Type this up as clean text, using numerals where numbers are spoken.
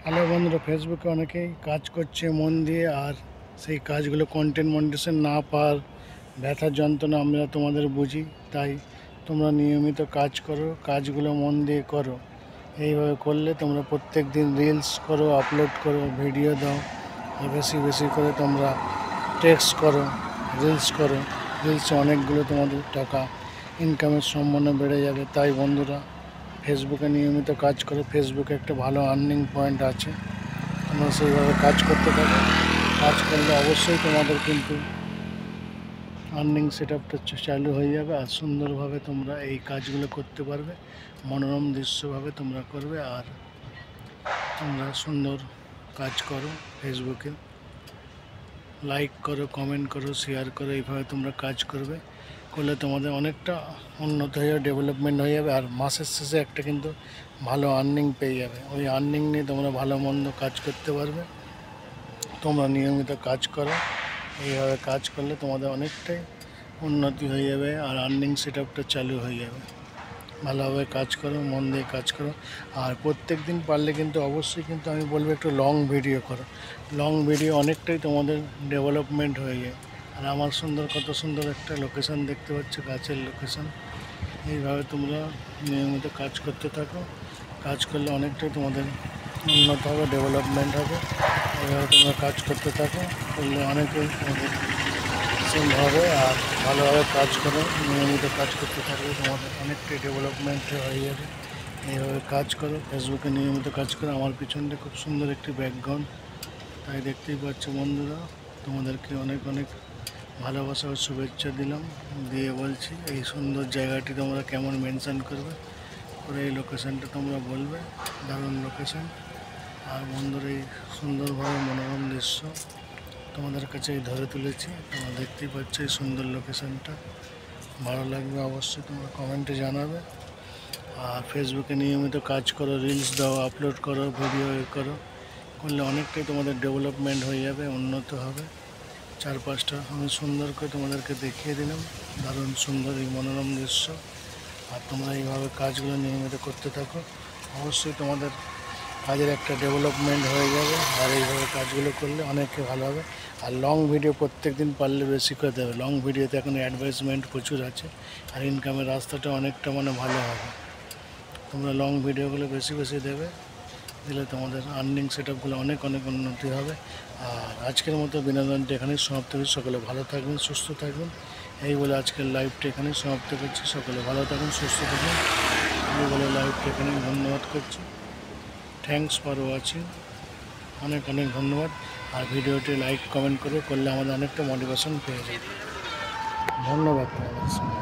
Hello বন্ধুরা, ফেসবুকে অনেকেই কাজ করছে মন দিয়ে, আর সেই কাজগুলো কন্টেন্ট মনিটাইজেশন না পাওয়ার ব্যথার যন্ত্রণা আমরা তোমাদের বুঝি। তাই তোমরা নিয়মিত কাজ করো, কাজগুলো মন দিয়ে করো। এইভাবে করলে তোমরা প্রত্যেক দিন রিলস করো, আপলোড করো, ভিডিও দাও, আর বেশি বেশি করে তোমরা টেক্সট করো, রিলস করো। রিলসে অনেকগুলো তোমাদের টাকা ইনকামের সম্ভাবনা বেড়ে যাবে। তাই বন্ধুরা, ফেসবুকে নিয়মিত কাজ করো। ফেসবুকে একটা ভালো আর্নিং পয়েন্ট আছে, তোমরা সেইভাবে কাজ করতে থাকো। কাজ করলে অবশ্যই তোমাদের কিন্তু আর্নিং সেট আপটা চালু হয়ে যাবে, আর সুন্দরভাবে তোমরা এই কাজগুলো করতে পারবে। মনোরম দৃশ্যভাবে তোমরা করবে, আর তোমরা সুন্দর কাজ করো। ফেসবুকে লাইক করো, কমেন্ট করো, শেয়ার করো। এইভাবে তোমরা কাজ করবে, করলে তোমাদের অনেকটা উন্নত হয়ে যাবে, ডেভেলপমেন্ট হয়ে যাবে, আর মাসের শেষে একটা কিন্তু ভালো আর্নিং পেয়ে যাবে। ওই আর্নিং নিয়ে তোমরা ভালো মন্দ কাজ করতে পারবে। তোমরা নিয়মিত কাজ করো। এইভাবে কাজ করলে তোমাদের অনেকটাই উন্নতি হয়ে যাবে, আর আর্নিং সেট আপটা চালু হয়ে যাবে। ভালোভাবে কাজ করো, মন দিয়ে কাজ করো। আর প্রত্যেক দিন পারলে কিন্তু অবশ্যই কিন্তু আমি বলবো একটু লং ভিডিও করো। লং ভিডিও অনেকটাই তোমাদের ডেভেলপমেন্ট হয়ে যায়। আর আমার কত সুন্দর একটা লোকেশন দেখতে পাচ্ছ, গাছের লোকেশন। এইভাবে তোমরা নিয়মিত কাজ করতে থাকো। কাজ করলে অনেকটাই তোমাদের উন্নত হবে, ডেভেলপমেন্ট হবে। এইভাবে তোমরা কাজ করতে থাকো, করলে অনেকেই তোমাদের হবে। আর ভালোভাবে কাজ করো, নিয়মিত কাজ করতে থাকলে তোমাদের অনেকটাই ডেভেলপমেন্ট হয়ে যাবে। এইভাবে কাজ করো, ফেসবুকে নিয়মিত কাজ করো। আমার পিছনটা খুব সুন্দর একটি ব্যাকগ্রাউন্ড, তাই দেখতেই পাচ্ছ বন্ধুরা। তোমাদেরকে অনেক অনেক ভালোবাসা ও শুভেচ্ছা দিলাম, দিয়ে বলছি এই সুন্দর জায়গাটি তোমরা কেমন মেনশন করবে, করে এই লোকেশানটা তোমরা বলবে। দারুণ লোকেশান। আর বন্ধুরা, এই সুন্দরভাবে মনোরম দৃশ্য তোমাদের কাছে ধরে তুলেছি। তোমরা দেখতেই পাচ্ছ এই সুন্দর লোকেশানটা। ভালো লাগবে অবশ্যই তোমরা কমেন্টে জানাবে। আর ফেসবুকে নিয়মিত কাজ করো, রিলস দাও, আপলোড করো, ভিডিও করো। করলে অনেকটাই তোমাদের ডেভেলপমেন্ট হয়ে যাবে, উন্নত হবে। চার পাঁচটা আমি সুন্দর করে তোমাদেরকে দেখিয়ে দিলাম, দারুণ সুন্দর এই মনোরম দৃশ্য। আর তোমরা এইভাবে কাজগুলো নিয়মিত করতে থাকো, অবশ্যই তোমাদের কাজের একটা ডেভেলপমেন্ট হয়ে যাবে। আর এইভাবে কাজগুলো করলে অনেকে ভালো হবে। আর লং ভিডিও প্রত্যেক দিন পারলে বেশি করে দেবে। লং ভিডিওতে এখন অ্যাডভার্টাইজমেন্ট প্রচুর আছে, আর ইনকামের রাস্তাটা অনেকটা ভালো হবে। তোমরা লং ভিডিওগুলো বেশি বেশি দেবে, দিলে তোমাদের আর্নিং সেট আপগুলো অনেক অনেক উন্নতি হবে। আর আজকের মতো বিনোদনটা এখানেই সমাপ্ত করছি। সকলে ভালো থাকবেন, সুস্থ থাকবেন। এই বলে আজকের লাইভটা এখানেই সমাপ্ত করছি। সকলে ভালো থাকুন, সুস্থ থাকুন। এই বলে লাইভটা এখানেই ধন্যবাদ করছি। Thanks for watching. অনেক অনেক ধন্যবাদ। আর ভিডিওটি লাইক কমেন্ট করলে আমাদের অনেকটা মোটিভেশন পেয়ে যাবে। ধন্যবাদ তোমাদের সঙ্গে।